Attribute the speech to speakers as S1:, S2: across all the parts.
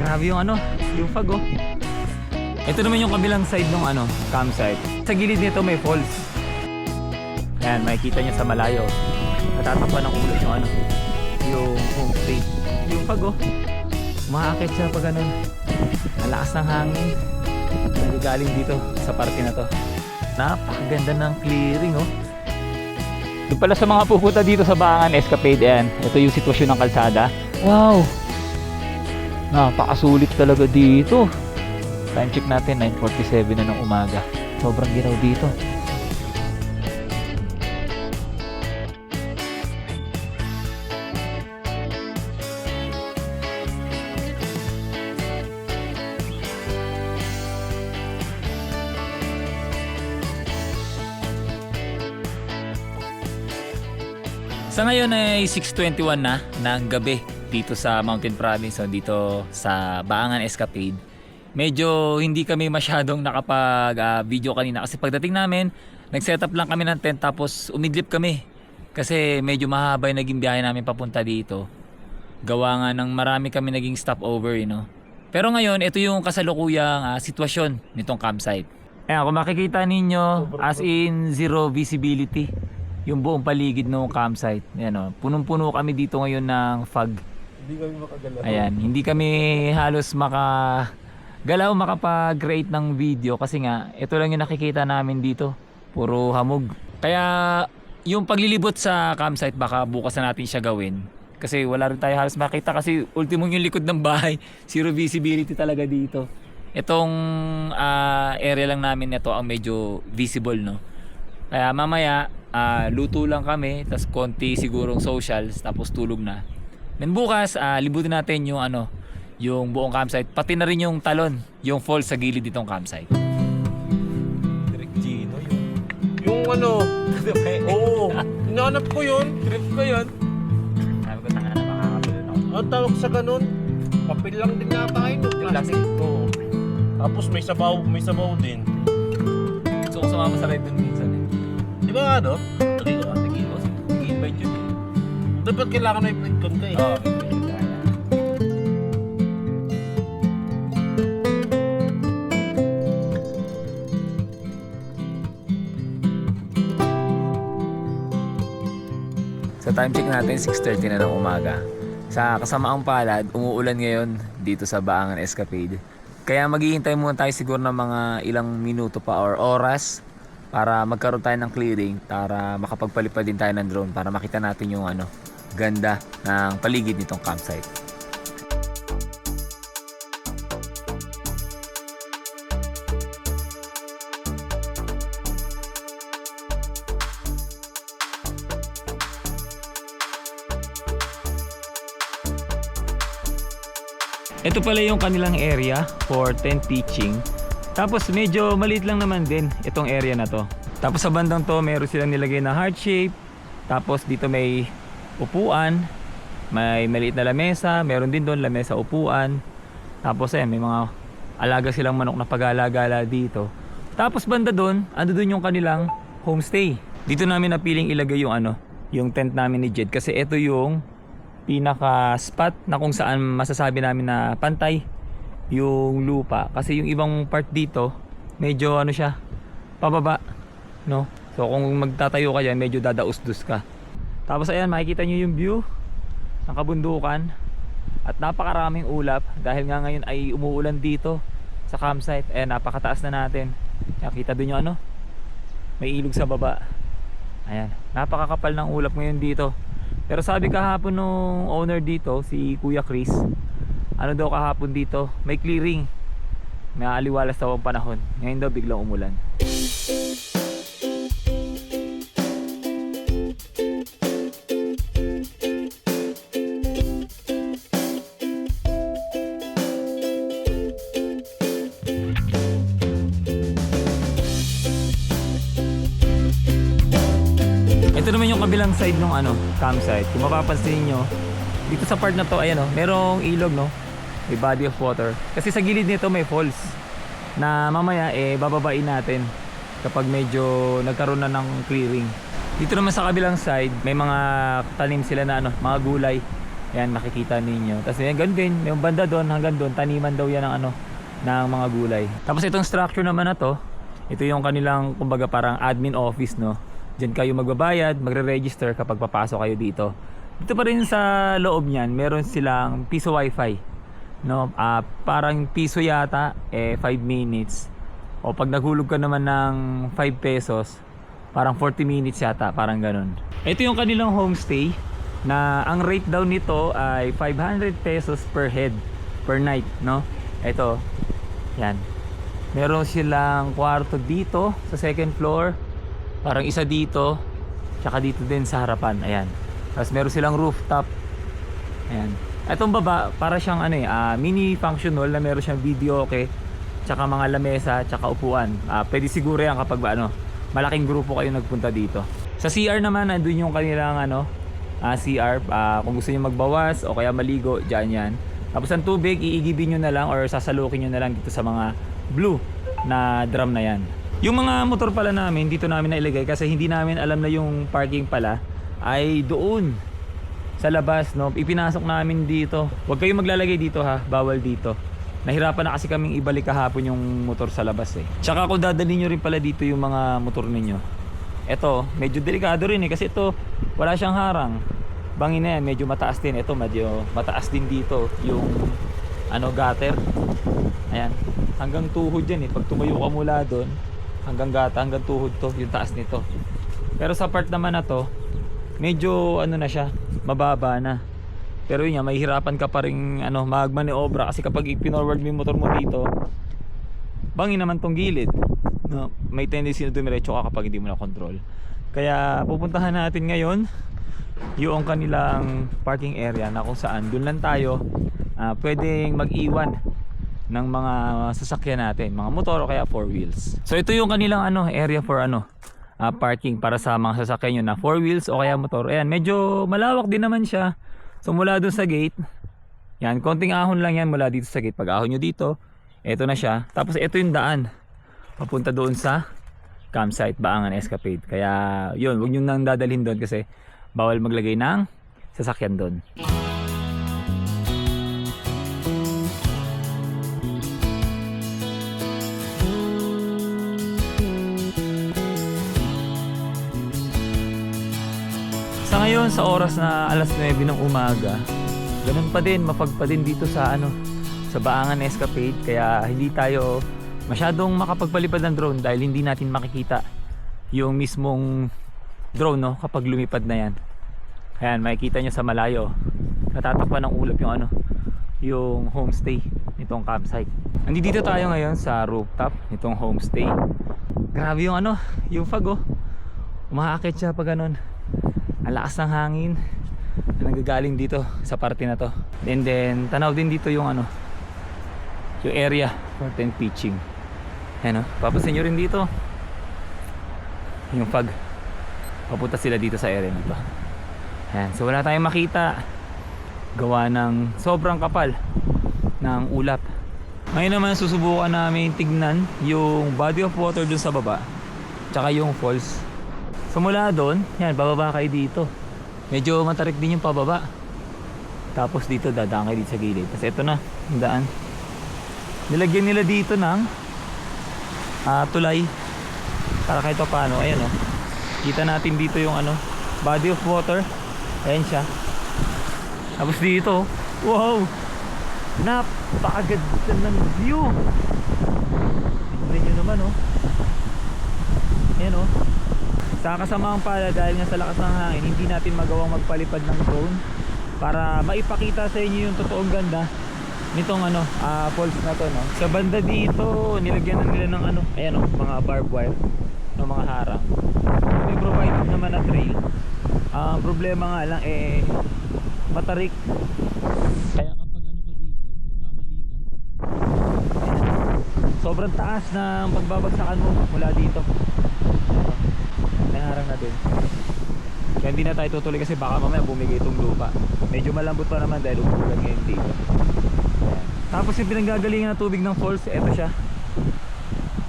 S1: Grabe yung ano, yung fog oh. Ito naman yung kabilang side ng ano, campsite. Sa gilid nito may falls. Ayan, makikita niyo sa malayo. Natatapan ng ulap yung ano, yung homestay. Yung fog oh. Umaakit siya pag ganun. Malakas ng hangin. Galing dito sa parke na to. Napakaganda ng clearing oh. Doon pala sa mga pupunta dito sa Baangan Escapade, ayan. Ito yung sitwasyon ng kalsada. Wow! Napakasulit talaga dito. Time check natin, 9:47 na ng umaga. Sobrang ginaw dito. Sa ngayon ay 6:21 na ng gabi dito sa Mountain Province, so dito sa Baangan Escapade. Medyo hindi kami masyadong nakapag video kanina kasi pagdating namin, nag-setup lang kami ng tent tapos umidlip kami. Kasi medyo mahaba yung naging biyahe namin papunta dito. Gawa nga ng marami kami naging stopover, you know. Pero ngayon, ito yung kasalukuyang sitwasyon nitong campsite. Ayan, kung makikita ninyo, as in zero visibility yung buong paligid ng campsite. Ayan o, punong-puno kami dito ngayon ng fog.
S2: Hindi kami makagalaw.
S1: Ayan, hindi kami halos makapag-create ng video kasi nga, ito lang yung nakikita namin dito. Puro hamog. Kaya, yung paglilibot sa campsite, baka bukas na natin siya gawin. Kasi wala rin tayo halos makita kasi ultimo yung likod ng bahay. Zero visibility talaga dito. Itong area lang namin nito ang medyo visible, no? Kaya mamaya, luto lang kami, tas konti sigurong socials, tapos tulog na. Then bukas, libutin natin yung ano, yung buong campsite, pati na rin yung talon, yung falls sa gilid ditong campsite.
S2: Direk Gino yung ano. Oo. Hinahanap ko yun.
S1: Trip ko yun. Sabi ko, tanga na makakapilin ako.
S2: Ang tawag sa ganun, papel lang din yata yun.
S1: Plastic.
S2: Oo. Tapos may sabaw din.
S1: Gusto ko sumama sa ride dun minsan eh.
S2: Di ba nga no?
S1: Nag-i-invite yun eh.
S2: Dapat kailangan may plate con ka eh.
S1: Oo. Sa time check natin, 6:30 na ng umaga. Sa kasamaang palad, umuulan ngayon dito sa Baangan Escapade. Kaya maghihintay muna tayo siguro ng mga ilang minuto pa or oras para magkaroon tayo ng clearing para makapagpalipad din tayo ng drone para makita natin yung ano, ganda ng paligid nitong campsite. Ito pala yung kanilang area for tent pitching. Tapos medyo maliit lang naman din itong area na to. Tapos sa bandang to meron silang nilagay na heart shape. Tapos dito may upuan, may maliit na lamesa, meron din doon lamesa upuan. Tapos may mga alaga silang manok na pag-alagala dito. Tapos banda doon, ando doon yung kanilang homestay. Dito namin napiling ilagay yung ano, yung tent namin ni Jed kasi ito yung pinaka spot na kung saan masasabi namin na pantay yung lupa kasi yung ibang part dito medyo ano siya pababa, no? So kung magtatayo ka dyan medyo dadaus-dus ka. Tapos ayan, makikita nyo yung view ng kabundukan at napakaraming ulap dahil nga ngayon ay umuulan dito sa campsite. Ayan, napakataas na natin. Nakita din yung ano, may ilog sa baba. Ayan, napakakapal ng ulap ngayon dito. Pero sabi kahapon nung owner dito, si Kuya Chris, ano daw kahapon dito, may clearing, may aliwalas daw ang panahon. Ngayon daw biglang umulan. Ito naman yung kabilang side ng ano, campsite. Kung mapapansin niyo, dito sa part na to, ayan oh, merong ilog, no? May body of water. Kasi sa gilid nito may falls na mamaya bababain natin kapag medyo nagkaroon na ng clearing. Dito naman sa kabilang side, may mga tanim sila na ano, mga gulay. Ayan, makikita ninyo. Tapos ayan, ganun din, yung banda doon, hanggang doon, taniman daw yan ng ano, ng mga gulay. Tapos itong structure naman na to, ito yung kanilang, kumbaga parang admin office, no. Diyan kayo magbabayad, magre-register kapag papasok kayo dito. Dito pa rin sa loob niyan, meron silang piso wifi, no. Parang piso yata, 5 minutes. O pag naghulog ka naman ng 5 pesos, parang 40 minutes yata, parang ganun. Ito yung kanilang homestay, na ang rate daw nito ay 500 pesos per head per night, no. Ito, yan, meron silang kwarto dito sa second floor, parang isa dito, tsaka dito din sa harapan, ayan. Tapos meron silang rooftop, ayan. Itong baba, para siyang ano mini function hall na meron siyang video, okay, tsaka mga lamesa, tsaka upuan. Pwede siguro yan kapag malaking grupo kayo nagpunta dito. Sa CR naman, nandun yung kanilang CR, kung gusto niyo magbawas o kaya maligo, dyan yan. Tapos ang tubig, iigibin nyo na lang or sasalukin nyo na lang dito sa mga blue na drum na yan. Yung mga motor pala namin, dito namin nailagay kasi hindi namin alam na yung parking pala ay doon sa labas, no. Ipinasok namin dito. Huwag kayong maglalagay dito ha, bawal dito. Nahirapan na kasi kaming ibalik kahapon yung motor sa labas eh. Tsaka kung dadalhin nyo rin pala dito yung mga motor ninyo, eto, medyo delikado rin kasi ito, wala siyang harang. Bangin na yan, medyo mataas din. Ito, medyo mataas din dito yung gutter. Ayan, hanggang tuhod yan pag tumayo ka mula doon, hanggang tuhod to, yung taas nito. Pero sa part naman na to, medyo na siya, mababa na. Pero yun nga, mahihirapan ka pa rin magmaniobra kasi kapag ipinorward mo yung motor mo dito, bangin naman tong gilid, no? May tendency na dumiretso ka kapag hindi mo na control. Kaya pupuntahan natin ngayon yung kanilang parking area na kung saan doon lang tayo pwedeng mag-iwan ng mga sasakyan natin, mga motor o kaya 4 wheels. So ito yung kanilang area for parking para sa mga sasakyan nyo na 4 wheels o kaya motor. Ayan, medyo malawak din naman siya. So mula doon sa gate, yan, konting ahon lang yan mula dito sa gate. Pag ahon nyo dito, eto na siya. Tapos ito yung daan papunta doon sa campsite, Baangan Escapade. Kaya yun, huwag nyo nang dadalhin doon kasi bawal maglagay ng sasakyan doon. Sa ngayon, sa oras na alas 9 ng umaga, ganun pa din, mapag pa din dito sa sa Baangan Escapade. Kaya hindi tayo masyadong makapagpalipad ng drone dahil hindi natin makikita yung mismong drone, no, kapag lumipad na yan. Ayan, makikita nyo sa malayo, natatakpan ng ulap yung yung homestay nitong campsite. Nandito tayo ngayon sa rooftop nitong homestay. Grabe yung yung fog, umaakit siya pag ganun. Ang lakas ng hangin na nagagaling dito sa parte na to. And then tanaw din dito yung yung area for tent pitching. Ayan, papasin nyo rin dito yung fog, papunta sila dito sa area na to. Ayan, so wala tayong makita gawa ng sobrang kapal ng ulap. Ngayon naman susubukan namin tignan yung body of water dun sa baba tsaka yung falls. So mula doon, yan, bababa kayo dito. Medyo matarik din yung pababa. Tapos dito dadaan kayo dito sa gilid. Tapos ito na yung daan. Nilagyan nila dito ng tulay para kahit pa paano. Ayan, kita natin dito yung body of water. Ayan siya. Tapos dito, wow, napakaganda ng view. Tignan nyo naman, ayan, sa kasamaang pala, dahil nga sa lakas ng hangin, hindi natin magawang magpalipad ng drone para maipakita sa inyo yung totoong ganda nitong falls na to, no? Sa banda dito, nilagyan na nila ng ayan, mga barbed wire, ng mga harang. May provided naman na trail. Problema nga lang matarik. Kaya kapag ka dito, magkamali ka, sobrang taas ng pagbabagsakan mo mula dito. May harang na din. Kaya hindi na tayo tutuloy kasi baka mamaya bumigay itong lupa. Medyo malambot pa naman dahil umuulan ngayon dito. Tapos yung pinanggagalingan ng tubig ng falls, eto siya.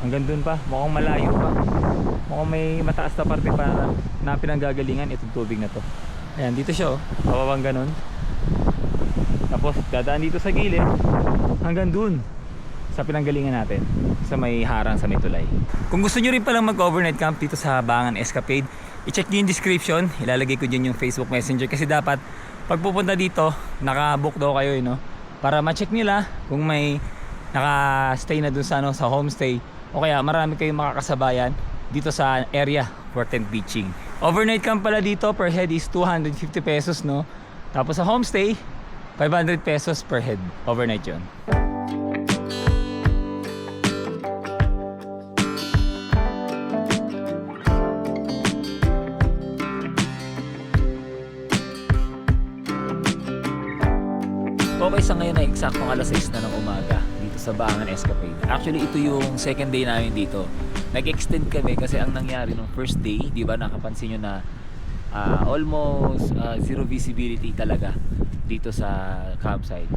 S1: Hanggang dun pa, mukhang malayo pa. Mukhang may mataas na parte pa na pinanggagalingan itong tubig na to. Ayan, dito siya, bababang ganun. Tapos dadaan dito sa gilid hanggang dun sa pinanggalingan natin, sa may harang sa may tulay. Kung gusto nyo rin palang mag-overnight camp dito sa Bangan Escapade, i-check nyo yung description, ilalagay ko dyan yung Facebook Messenger, kasi dapat pag pupunta dito naka-book daw kayo no? Para ma-check nila kung may naka-stay na dun sa, sa homestay, o kaya marami kayong makakasabayan dito sa area for tent pitching. Overnight camp pala dito per head is 250 pesos no? Tapos sa homestay 500 pesos per head, overnight yun. Okay, sa ngayon ay eksaktong alas 6 na ng umaga dito sa Bangan Escapade. Actually, ito yung second day namin dito. Nag-extend kami kasi ang nangyari nung first day, di ba, nakapansin nyo na almost zero visibility talaga dito sa campsite.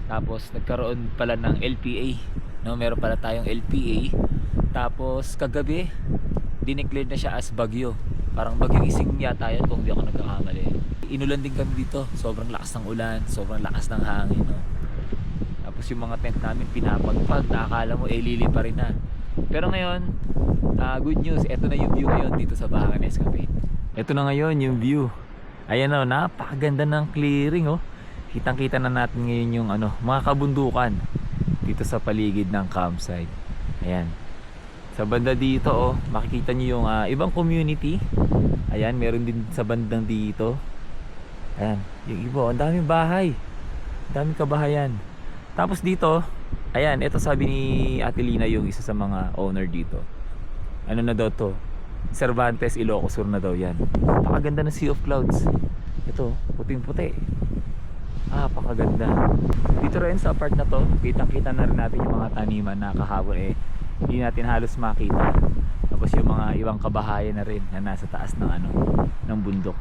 S1: Tapos nagkaroon pala ng LPA, no? Meron pala tayong LPA. Tapos kagabi, dineclare na siya as bagyo. Parang bagyo ising yata yan kung di ako nagkakamali. Inulan din kami dito, sobrang lakas ng ulan, sobrang lakas ng hangin, no? Tapos yung mga tent namin pinapagpag, nakakala mo lili pa rin na. Pero ngayon, good news, eto na yung view ngayon dito sa Bangan Escapade. Eto na ngayon yung view. Ayan o, napakaganda ng clearing oh. Kitang-kita na natin ngayon yung mga kabundukan dito sa paligid ng campsite. Ayan. Sa banda dito oh, makikita niyo yung ibang community. Ayan, meron din sa bandang dito. Ayan, yung iba, ang daming bahay, ang daming kabahayan. Tapos dito, ayan, ito sabi ni Ate Lina, yung isa sa mga owner dito. Ano na daw to? Cervantes Ilocos Sur na daw yan. Napakaganda ng Sea of Clouds. Ito, puting-puti. Napakaganda. Dito rin sa part na to, kitang-kita na rin natin yung mga taniman na kahapon hindi natin halos makita. Tapos yung mga ibang kabahayan na rin na nasa taas ng ng bundok.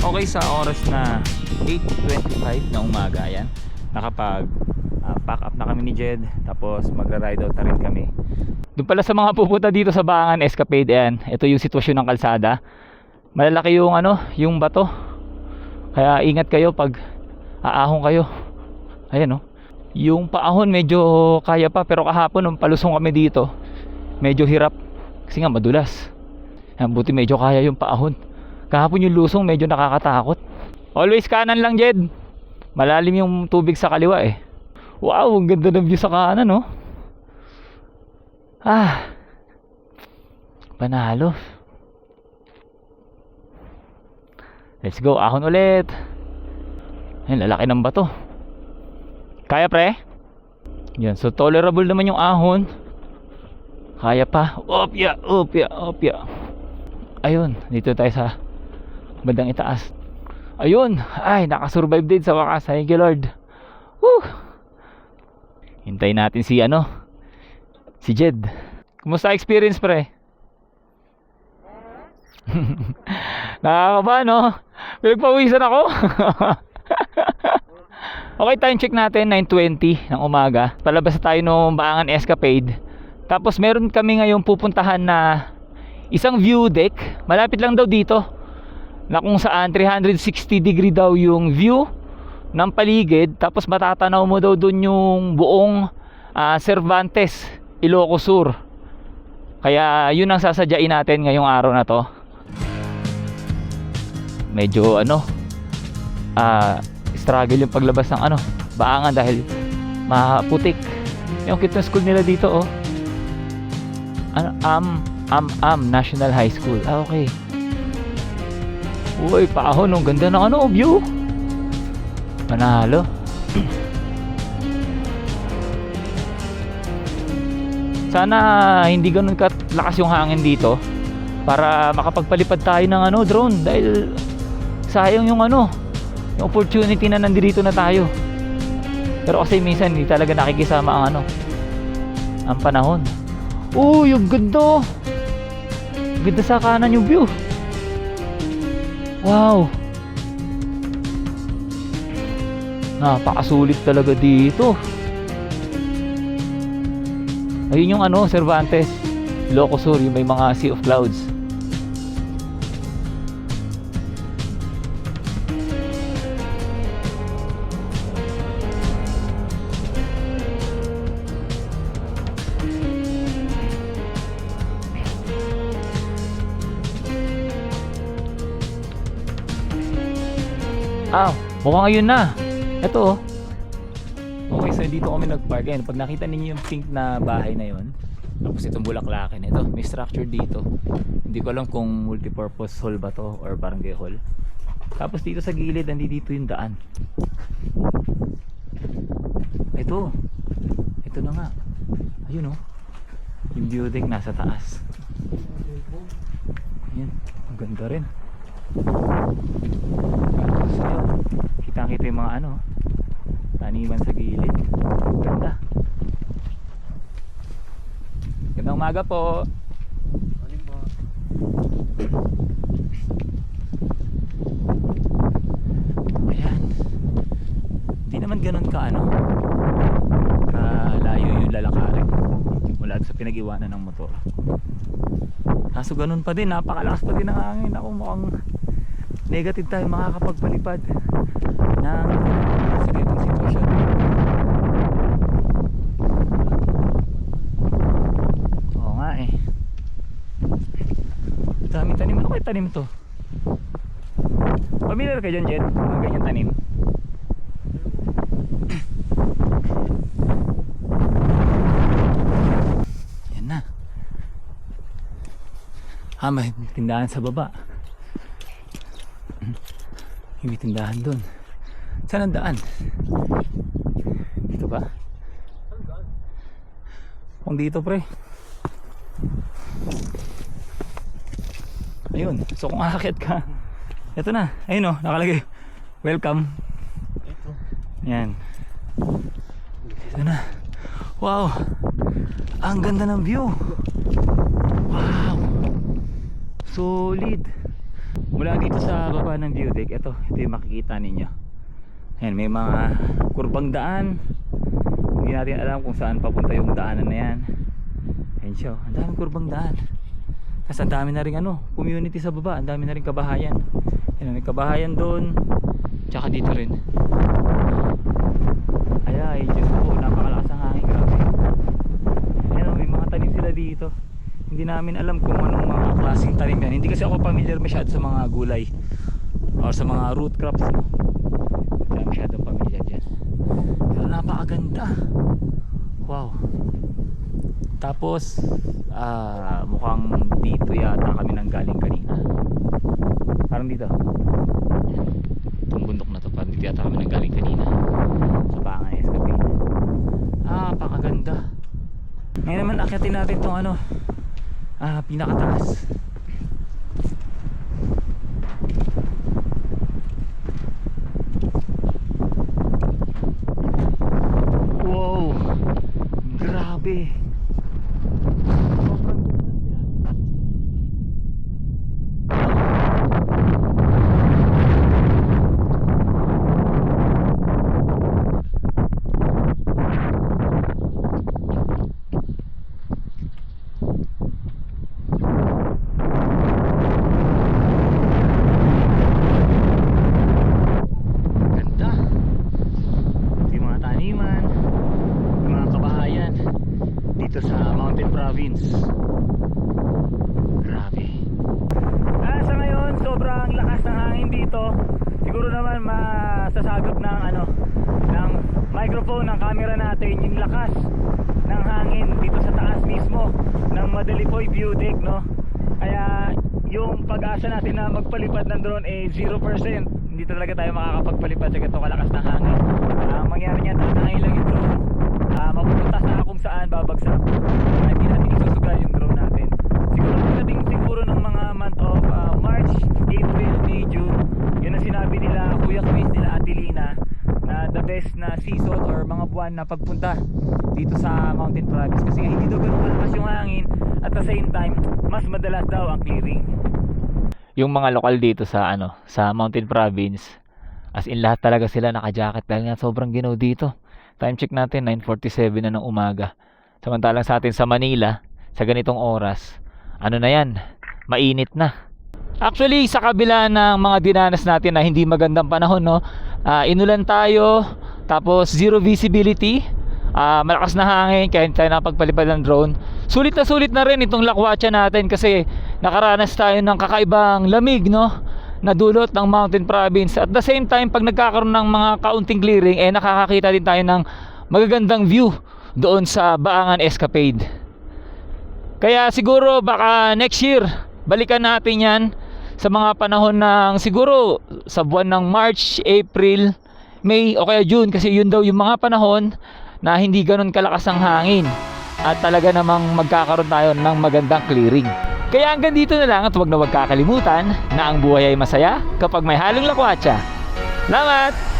S1: Okay, sa oras na 8:25 na umaga, yan, nakapag pack up na kami ni Jed. Tapos magra-ride out na rin kami. Doon pala sa mga pupunta dito sa Bangan Escapade, yan, ito yung sitwasyon ng kalsada. Malalaki yung yung bato. Kaya ingat kayo pag aahon kayo. Ayan oh. Yung paahon medyo kaya pa, pero kahapon nung palusong kami dito, medyo hirap kasi nga madulas. Yan, buti medyo kaya yung paahon. Kahapon yung lusong medyo nakakatakot. Always kanan lang, Jed. Malalim yung tubig sa kaliwa eh. Wow, ang ganda ng view sa kanan, no? Panalo. Let's go, ahon ulit. Ayun, lalaki ng bato. Kaya, pre? Yan, so tolerable naman yung ahon. Kaya pa. Opya, opya, opya. Ayun, dito tayo sa bandang itaas. Ayun, ay, nakasurvive din sa wakas. Thank you, Lord. Woo! Hintayin natin si si Jed. Kumusta experience, pre? Nakakaba, no? Pinagpawisan ako. Okay, time check natin 9:20 ng umaga. Palabas tayo ng Bangan Escapade. Tapos meron kami ngayong pupuntahan na isang view deck. Malapit lang daw dito, na kung saan 360 degree daw yung view ng paligid. Tapos matatanaw mo daw dun yung buong Cervantes Ilocos Sur. Kaya yun ang sasadyain natin ngayong araw na to. Medyo struggle yung paglabas ng Bangan dahil maputik. Yung cute na school nila dito oh. National High School. Okay. Uy, paahon, ang ganda ng view. Panalo. Sana hindi ganun kalakas yung hangin dito para makapagpalipad tayo ng drone, dahil sayang yung yung opportunity na nandito na tayo. Pero kasi minsan hindi talaga nakikisama ang panahon. Uy, yung ganda. Ganda sa kanan yung view. Wow! Napakasulit talaga dito. Ayun yung ano, Cervantes, Ilocos Sur, yung may mga Sea of Clouds. Mukhang ayun na. Ito oh. Okay, so dito kami nag-park. Ayan, pag nakita ninyo yung pink na bahay na yon, tapos itong bulaklakin, ito, may structure dito. Hindi ko alam kung multipurpose hall ba to or barangay hall. Tapos dito sa gilid, dito yung daan. Ito na nga. Ayun oh. Yung view deck nasa taas. Ayan, ang ganda rin. Tapos ayun, kitang-kita yung mga ano, taniman sa gilid. Ganda. Gandang umaga po. Ayan. Hindi naman ganun ka ano, kalayo yung lalakarin mula sa pinag-iwanan ng motor. Kaso ganun pa din, napakalakas pa din ang hangin. Ako mukhang negative tayo makakapagpalipad ng sa ganitong sitwasyon. Oo nga eh. Daming tanim. Ano kayo tanim to? Familiar ka dyan, Jet? Mga ganyan tanim. Yan na. May tindahan sa baba. May tindahan dun. Saan ang daan? Dito ba? Kung dito pre. Ayun. So kung aakyat ka, ito na. Ayun o, nakalagay welcome. Yan. Ito na. Wow. Ang ganda ng view. Wow. Solid. Mula dito sa baba ng view deck, ito yung makikita ninyo. Ayan, may mga kurbang daan. Hindi natin alam kung saan papunta yung daanan na yan. Ayan siya, ang daming kurbang daan. Tapos ang dami na rin ano, community sa baba. Ang dami na rin kabahayan. Ayan, may kabahayan doon. Tsaka dito rin. Ay, Diyos ko, napakalakas ang hangin. Grabe. Ayan, may mga tanim sila dito. Hindi namin alam kung anong mga klaseng tanim yan. Hindi kasi ako familiar masyado sa mga gulay or sa mga root crops, no? Hindi masyadong familiar dyan. Pero napakaganda. Wow. Tapos mukhang dito yata kami nang galing kanina. Parang dito. Itong bundok na to, parang dito yata kami nang galing kanina. Sa Bangan Escapade. Napakaganda. Ngayon naman akyatin natin itong ano, pinakataas. Wow, grabe. Dito sa Mountain Province. Grabe. Sa ngayon sobrang lakas ng hangin dito. Siguro naman masasagap ng ano, ng microphone ng camera natin yung lakas ng hangin dito sa taas mismo ng Madalipoy view deck, no? Kaya yung pag-asa natin na magpalipad ng drone 0%. Hindi talaga tayo makakapagpalipad sa ganito kalakas ng hangin. Ang mangyari niyan, tatangay lang yung drone, mapupunta sa kung saan babagsak. Hindi natin isusugal yung drone natin. Siguro pagdating siguro ng mga month of March, April, May, June, yun ang sinabi nila Kuya Chris, nila Adelina, na the best na season or mga buwan na pagpunta dito sa Mountain Province. Kasi hindi daw ganun kalakas yung hangin, at the same time mas madalas daw ang clearing.
S3: yung mga lokal dito sa sa Mountain Province. As in lahat talaga sila naka-jacket dahil nga sobrang ginaw dito. Time check natin 9:47 na ng umaga. Samantalang sa atin sa Manila, sa ganitong oras, ano na yan, mainit na. Actually, sa kabila ng mga dinanas natin na hindi magandang panahon, no, inulan tayo, tapos zero visibility, malakas na hangin, kaya hindi tayo napagpalipad ng drone. Sulit na rin itong lakwatsa natin kasi nakaranas tayo ng kakaibang lamig, no, na dulot ng Mountain Province. At the same time, pag nagkakaroon ng mga kaunting clearing, nakakakita din tayo ng magagandang view doon sa Baangan Escapade. Kaya siguro baka next year balikan natin yan sa mga panahon ng siguro sa buwan ng March, April, May o kaya June, kasi yun daw yung mga panahon na hindi ganun kalakas ang hangin at talaga namang magkakaroon tayo ng magandang clearing. Kaya hanggang dito na lang, at huwag na huwag kakalimutan na ang buhay ay masaya kapag may halong lakwatsa. Salamat!